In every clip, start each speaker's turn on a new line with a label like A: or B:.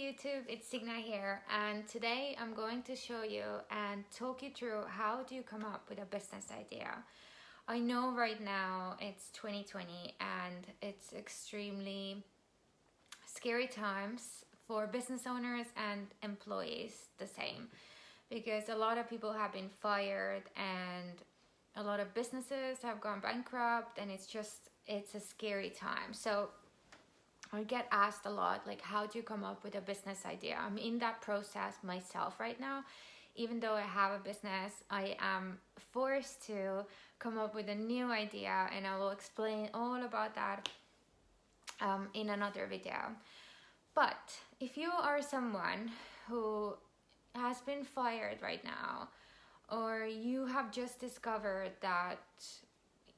A: YouTube, it's Signa here, and today I'm going to show you and talk you through how do you come up with a business idea. I know right now it's 2020 and it's extremely scary times for business owners and employees the same, because a lot of people have been fired and a lot of businesses have gone bankrupt, and it's a scary time. So I get asked a lot, like, how do you come up with a business idea? I'm in that process myself right now. Even though I have a business, I am forced to come up with a new idea, and I will explain all about that in another video. But if you are someone who has been fired right now, or you have just discovered that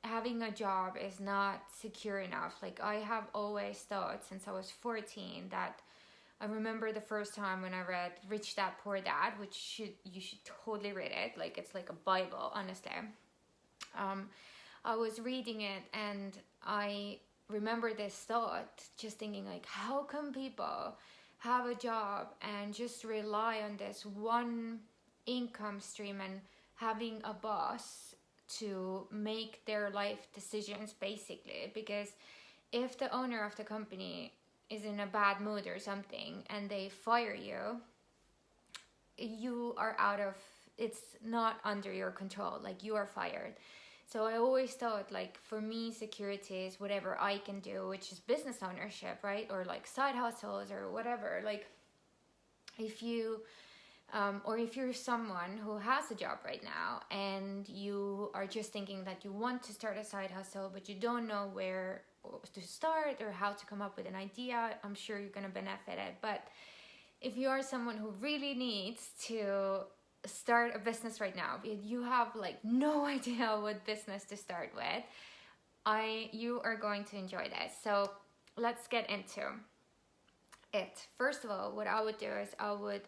A: having a job is not secure enough. Like, I have always thought since I was 14 that I remember the first time when I read Rich Dad Poor Dad, which you should totally read it. Like, it's like a Bible, honestly. I was reading it and I remember this thought, just thinking like, how come people have a job and just rely on this one income stream and having a boss to make their life decisions, basically? Because if the owner of the company is in a bad mood or something and they fire you, you are out of, it's not under your control, like, you are fired. So I always thought, like, for me, security is whatever I can do, which is business ownership, right? Or like side hustles or whatever. Like, if you or if you're someone who has a job right now and you are just thinking that you want to start a side hustle, but you don't know where to start or how to come up with an idea, I'm sure you're going to benefit it. But if you are someone who really needs to start a business right now, you have like no idea what business to start with, you are going to enjoy this. So let's get into it. First of all, what I would do is I would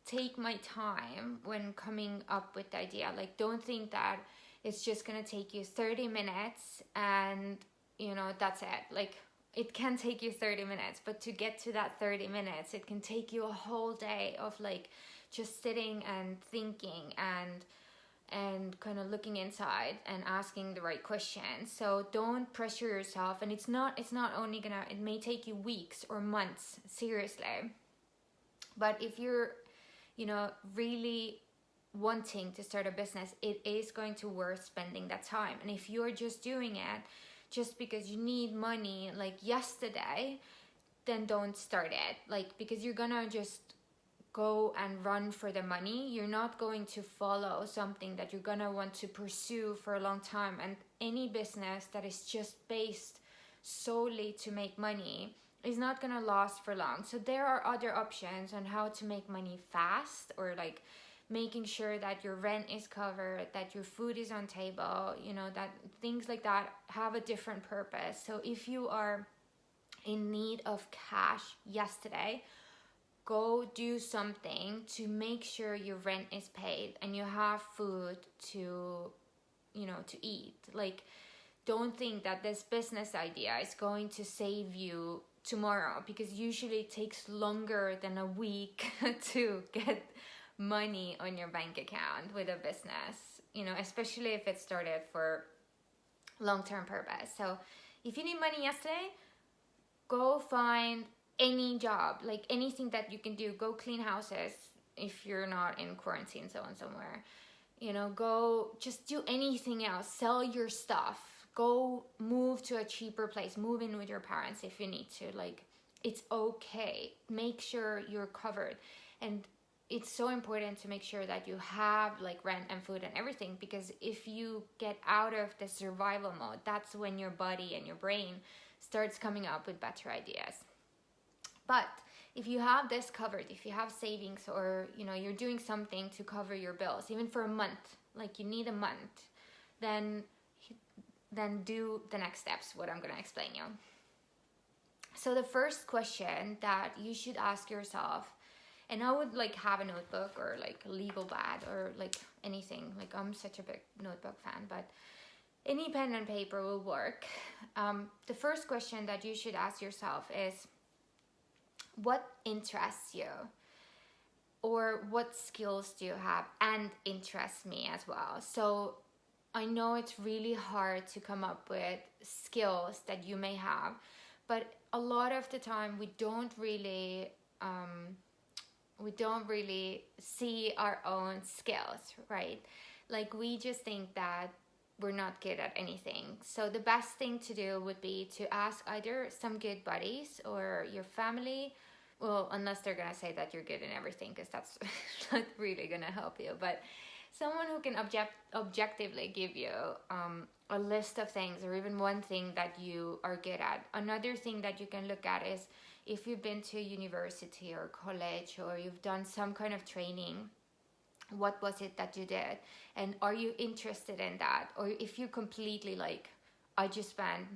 A: take my time when coming up with the idea. Like, don't think that it's just gonna take you 30 minutes and that's it. Like, it can take you 30 minutes, but to get to that 30 minutes, it can take you a whole day of like just sitting and thinking and kind of looking inside and asking the right questions. So don't pressure yourself. And it's not only gonna, it may take you weeks or months, seriously. But if you're really wanting to start a business, it is going to worth spending that time. And if you're just doing it just because you need money like yesterday, then don't start it. Like, because you're gonna just go and run for the money. You're not going to follow something that you're gonna want to pursue for a long time. And any business that is just based solely to make money is not gonna last for long. So there are other options on how to make money fast, or like making sure that your rent is covered, that your food is on table, that things like that have a different purpose. So if you are in need of cash yesterday, go do something to make sure your rent is paid and you have food to eat. Like, don't think that this business idea is going to save you tomorrow, because usually it takes longer than a week to get money on your bank account with a business, especially if it started for long-term purpose. So if you need money yesterday, go find any job, like anything that you can do. Go clean houses if you're not in quarantine zone somewhere. Go just do anything else. Sell your stuff. Go move to a cheaper place. Move in with your parents if you need to. Like, it's okay. Make sure you're covered. And it's so important to make sure that you have like rent and food and everything, because if you get out of the survival mode, that's when your body and your brain starts coming up with better ideas. But if you have this covered, if you have savings, or you're doing something to cover your bills, even for a month, like you need a month, then do the next steps, what I'm going to explain you. So the first question that you should ask yourself, and I would like have a notebook or like a legal pad or like anything, like I'm such a big notebook fan, but any pen and paper will work. The first question that you should ask yourself is, what interests you, or what skills do you have and interests me as well. So I know it's really hard to come up with skills that you may have, but a lot of the time we don't really see our own skills, right? Like we just think that we're not good at anything. So the best thing to do would be to ask either some good buddies or your family. Well, unless they're gonna say that you're good in everything, because that's not really gonna help you. But someone who can objectively give you a list of things, or even one thing that you are good at. Another thing that you can look at is if you've been to university or college, or you've done some kind of training, what was it that you did, and are you interested in that? Or if you completely like, I just spent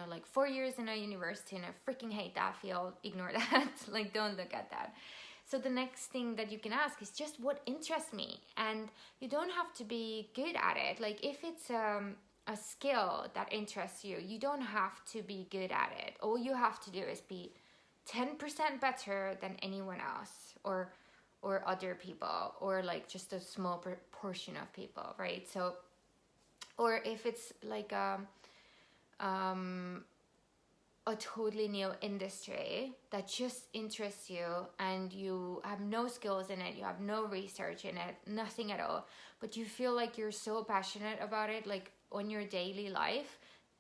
A: like 4 years in a university and I freaking hate that field, ignore that. Like, don't look at that. So the next thing that you can ask is just what interests me, and you don't have to be good at it. Like if it's a skill that interests you, you don't have to be good at it. All you have to do is be 10% better than anyone else, or other people, or like just a small portion of people, right? So, or if it's like a totally new industry that just interests you, and you have no skills in it, you have no research in it, nothing at all, but you feel like you're so passionate about it, like on your daily life,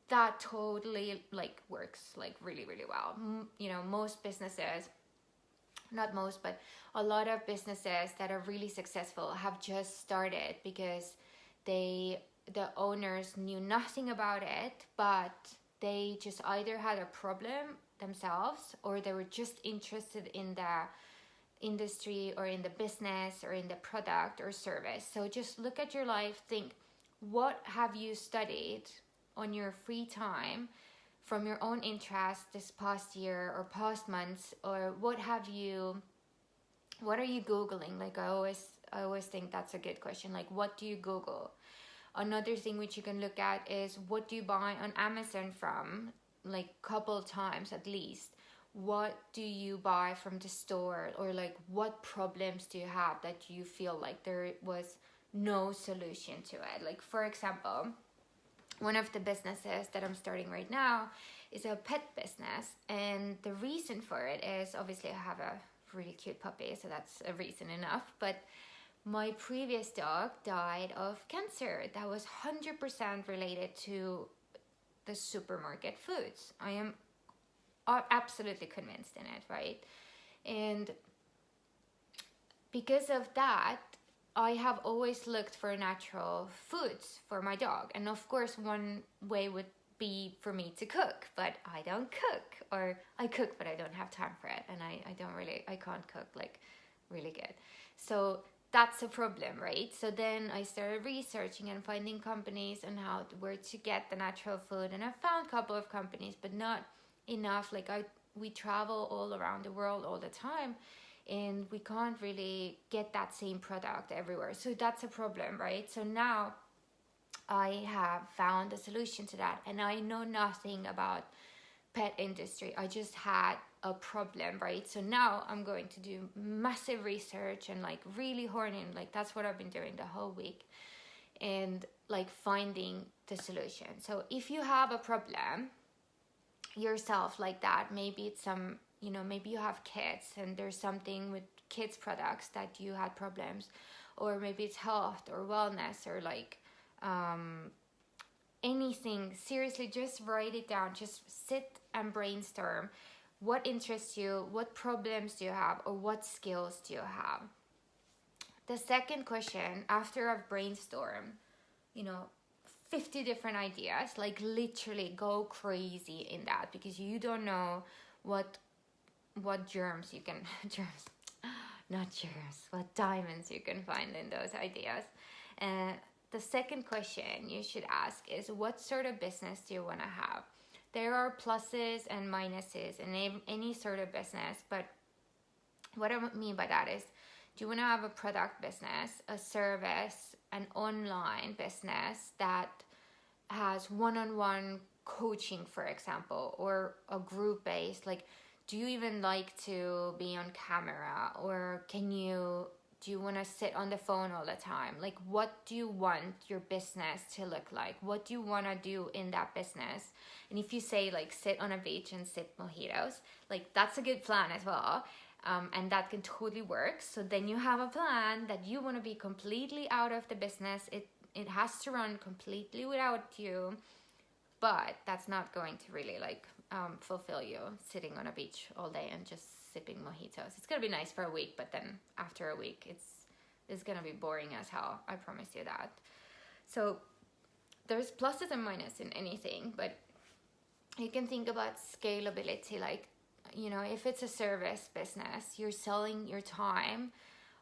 A: that totally like works like really, really well. Most businesses, not most, but a lot of businesses that are really successful have just started because the owners knew nothing about it, but they just either had a problem themselves, or they were just interested in the industry or in the business or in the product or service. So just look at your life, think, what have you studied on your free time from your own interest this past year or past months, or what are you Googling? Like I always think that's a good question. Like, what do you Google? Another thing which you can look at is, what do you buy on Amazon from, like couple times at least? What do you buy from the store? Or like, what problems do you have that you feel like there was no solution to it? Like, for example, one of the businesses that I'm starting right now is a pet business, and the reason for it is, obviously I have a really cute puppy, so that's a reason enough, but my previous dog died of cancer that was 100% related to the supermarket foods. I am absolutely convinced in it, right? And because of that, I have always looked for natural foods for my dog. And of course, one way would be for me to cook, but I don't cook. Or I cook, but I don't have time for it. And I can't cook like really good. So that's a problem, right? So then I started researching and finding companies and where to get the natural food. And I found a couple of companies, but not enough. Like we travel all around the world all the time, and we can't really get that same product everywhere. So that's a problem, right? So now I have found a solution to that, and I know nothing about pet industry. I just had a problem, right? So now I'm going to do massive research and like really horn in. Like that's what I've been doing the whole week, and like finding the solution. So if you have a problem yourself like that, maybe it's maybe you have kids and there's something with kids products that you had problems, or maybe it's health or wellness, or like anything. Seriously, just write it down. Just sit and brainstorm. What interests you? What problems do you have? Or what skills do you have? The second question, after I've brainstormed 50 different ideas, like literally go crazy in that, because you don't know what germs you can what diamonds you can find in those ideas. The second question you should ask is, what sort of business do you want to have? There are pluses and minuses in any sort of business, but what I mean by that is, do you want to have a product business, a service, an online business that has one-on-one coaching, for example, or a group-based? Like, do you even like to be on camera, or do you want to sit on the phone all the time? Like, what do you want your business to look like? What do you want to do in that business? And if you say like sit on a beach and sip mojitos, like that's a good plan as well. And that can totally work. So then you have a plan that you want to be completely out of the business. It has to run completely without you, but that's not going to really like fulfill you sitting on a beach all day and just sipping mojitos. It's gonna be nice for a week, but then after a week it's gonna be boring as hell. I promise you that. So there's pluses and minuses in anything, but you can think about scalability. Like, you know, if it's a service business, you're selling your time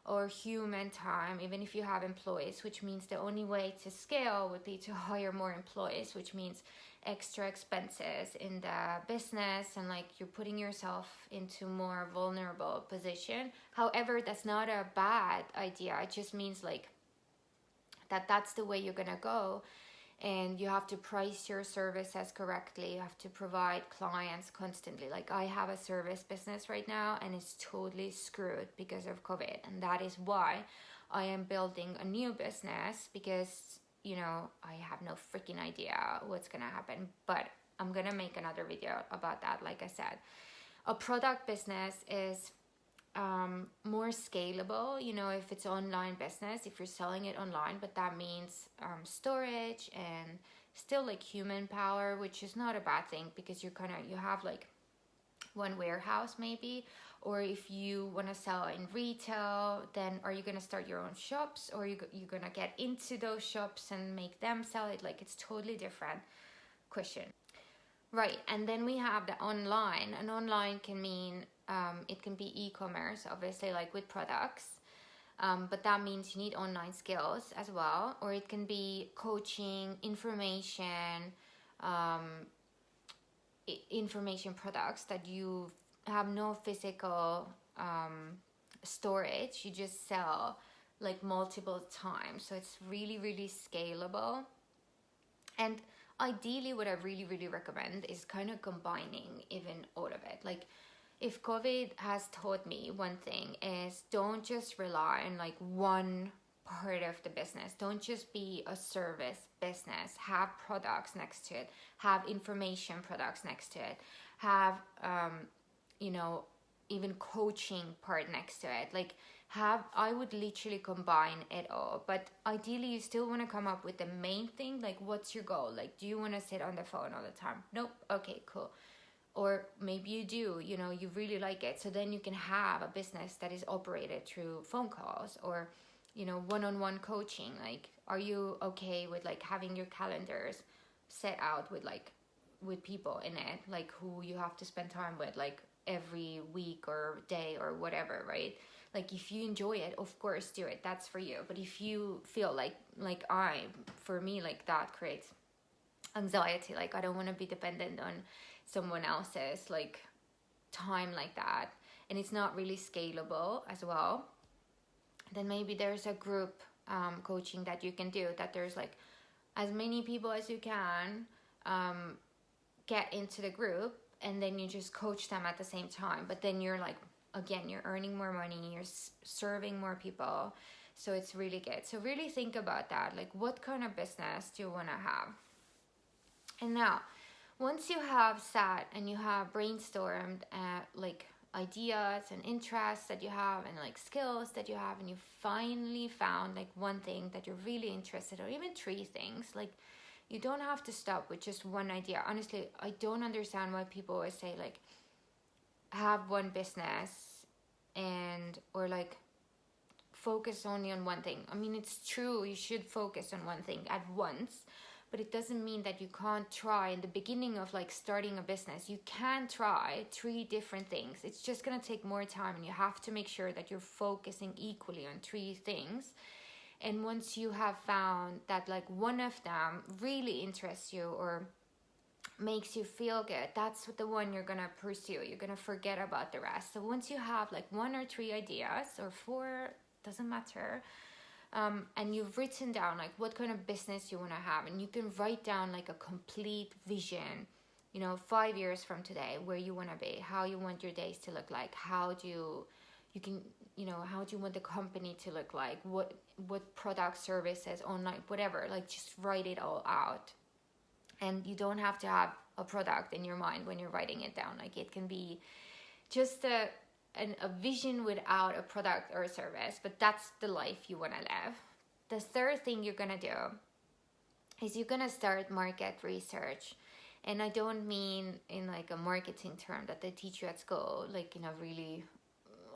A: or human time, even if you have employees, which means the only way to scale would be to hire more employees, which means extra expenses in the business, and like you're putting yourself into more vulnerable position. However, that's not a bad idea. It just means like that's the way you're gonna go, and you have to price your services correctly. You have to provide clients constantly. Like, I have a service business right now and it's totally screwed because of COVID, and that is why I am building a new business, because, you know, I have no freaking idea what's gonna happen, but I'm gonna make another video about that. Like I said, a product business is more scalable, you know, if it's online business, if you're selling it online, but that means storage and still like human power, which is not a bad thing, because you have like one warehouse maybe. Or if you want to sell in retail, then are you going to start your own shops, or you're going to get into those shops and make them sell it? Like, it's totally different question. Right, and then we have the online. And online can mean, it can be e-commerce, obviously, like with products. But that means you need online skills as well. Or it can be coaching, information products that you have no physical storage. You just sell like multiple times. So it's really, really scalable. And ideally, what I really, really recommend is kind of combining even all of it. Like, if COVID has taught me one thing, is don't just rely on like one part of the business. Don't just be a service business. Have products next to it. Have information products next to it. Have, you know, even coaching part next to it. Like, I would literally combine it all. But ideally, you still want to come up with the main thing. Like, what's your goal? Like, do you want to sit on the phone all the time? Nope. Okay, cool. Or maybe you do, you know, you really like it. So then you can have a business that is operated through phone calls, or, you know, one-on-one coaching. Like, are you okay with like having your calendars set out with people in it, like who you have to spend time with, like every week or day or whatever, right? Like, if you enjoy it, of course do it. That's for you. But if you feel for me, like, that creates anxiety. Like, I don't want to be dependent on someone else's like time like that, and it's not really scalable as well, then maybe there's a group coaching that you can do, that there's like as many people as you can get into the group, and then you just coach them at the same time. But then you're like, again, you're earning more money, you're serving more people. So it's really good. So really think about that. Like, what kind of business do you want to have? And now, once you have sat and you have brainstormed like ideas and interests that you have, and like skills that you have, and you finally found like one thing that you're really interested in, or even 3 things, like, you don't have to stop with just one idea. Honestly, I don't understand why people always say like have one business or like focus only on one thing. I mean, it's true, you should focus on one thing at once, but it doesn't mean that you can't try in the beginning of like starting a business. You can try 3 different things. It's just gonna take more time, and you have to make sure that you're focusing equally on 3 things. And once you have found that like one of them really interests you or makes you feel good, that's the one you're gonna pursue. You're gonna forget about the rest. So once you have like 1 or 3 ideas, or 4, doesn't matter, and you've written down like what kind of business you want to have, and you can write down like a complete vision you know, 5 years from today, where you want to be, how you want your days to look like, how do you can, you know, how do you want the company to look like, what product, services, online, whatever, like just write it all out. And you don't have to have a product in your mind when you're writing it down. Like it can be just a vision without a product or a service, but that's the life you want to live. The third thing you're gonna do is you're gonna start market research. And I don't mean in like a marketing term that they teach you at school, like in a really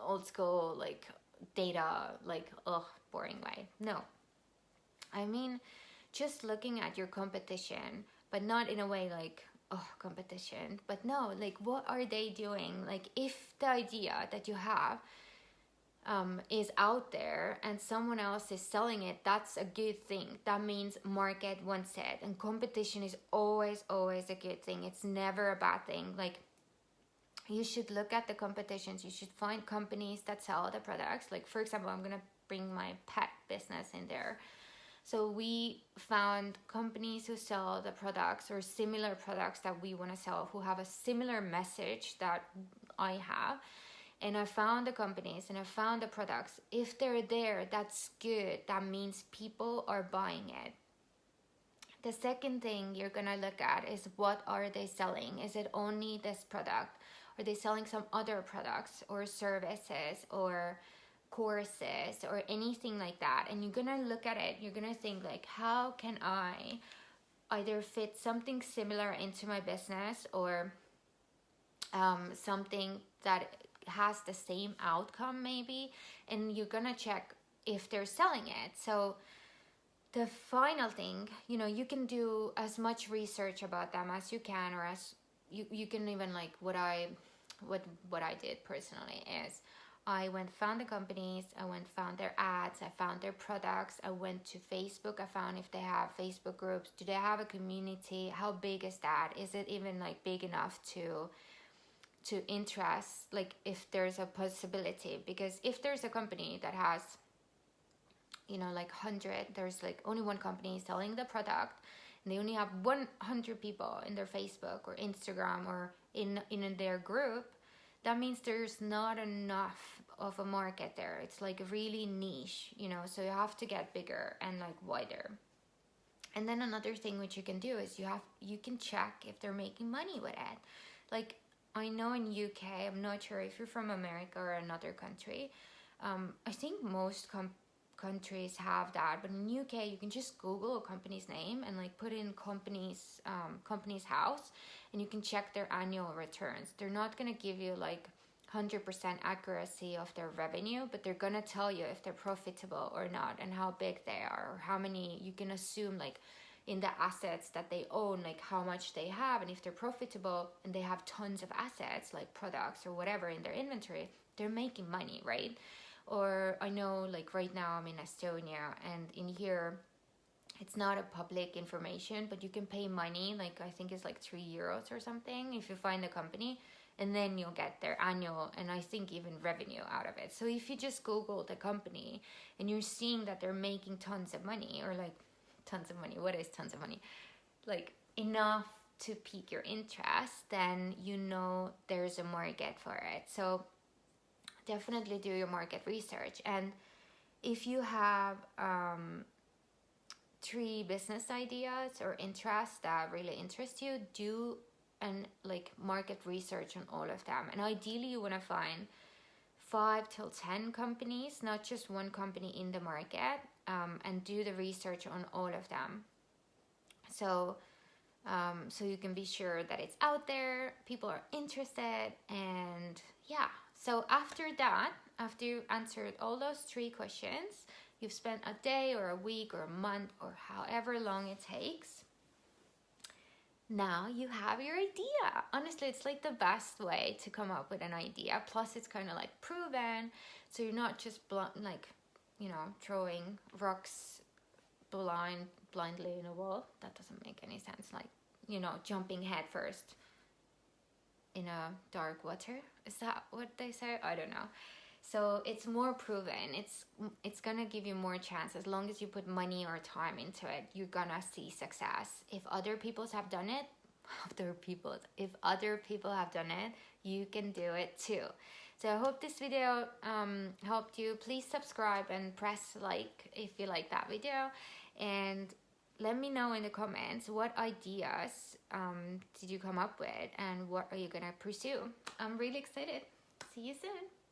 A: old school, like data, like, boring way. No. I mean, just looking at your competition, but not in a way like, competition, but no, like, what are they doing? Like, if the idea that you have is out there and someone else is selling it, that's a good thing. That means market wants it, and competition is always a good thing. It's never a bad thing. Like, you should look at the competitions. You should find companies that sell the products. Like, for example, I'm gonna bring my pet business in there. So we found companies who sell the products or similar products that we want to sell, who have a similar message that I have. And I found the companies and I found the products. If they're there, that's good. That means people are buying it. The second thing you're going to look at is, what are they selling? Is it only this product? Are they selling some other products or services or courses or anything like that? And you're going to look at it. You're going to think like, how can I either fit something similar into my business or something that has the same outcome maybe, and you're gonna check if they're selling it. So the final thing, you know, you can do as much research about them as you can, or as you can even, like, what I did personally is I found the companies, found their ads, I found their products, I went to Facebook, I found if they have Facebook groups, do they have a community, how big is that, is it even like big enough to interest, like if there's a possibility. Because if there's a company that has, you know, like 100, there's like only one company selling the product and they only have 100 people in their Facebook or Instagram or in their group, that means there's not enough of a market there. It's like really niche, you know, so you have to get bigger and like wider. And then another thing which you can do is you can check if they're making money with it. Like, I know in UK, I'm not sure if you're from America or another country. I think most countries have that, but in UK you can just Google a company's name and like put in company's house, and you can check their annual returns. They're not gonna give you like 100% accuracy of their revenue, but they're gonna tell you if they're profitable or not, and how big they are, or how many. You can assume like in the assets that they own, like how much they have, and if they're profitable and they have tons of assets like products or whatever in their inventory, they're making money, right? Or I know like right now I'm in Estonia, and in here it's not a public information, but you can pay money, like I think it's like €3 or something if you find the company, and then you'll get their annual, and I think even revenue out of it. So if you just Google the company and you're seeing that they're making tons of money, or like tons of money, what is tons of money, like enough to pique your interest, then you know there's a market for it. So definitely do your market research. And if you have 3 business ideas or interests that really interest you, do and like market research on all of them. And ideally you want to find 5 till 10 companies, not just one company in the market, and do the research on all of them. So you can be sure that it's out there, people are interested, and yeah. So after that, after you answered all those 3 questions, you've spent a day or a week or a month or however long it takes. Now you have your idea. Honestly, it's like the best way to come up with an idea. Plus, it's kind of like proven, so you're not just like, you know, throwing rocks blindly in a wall. That doesn't make any sense. Like, you know, jumping head first in a dark water. Is that what they say? I don't know. So it's more proven. It's gonna give you more chance. As long as you put money or time into it, you're gonna see success. If other people have done it, other people. If other people have done it, you can do it too. So I hope this video helped you. Please subscribe and press like if you like that video, and let me know in the comments what ideas did you come up with and what are you gonna pursue. I'm really excited. See you soon.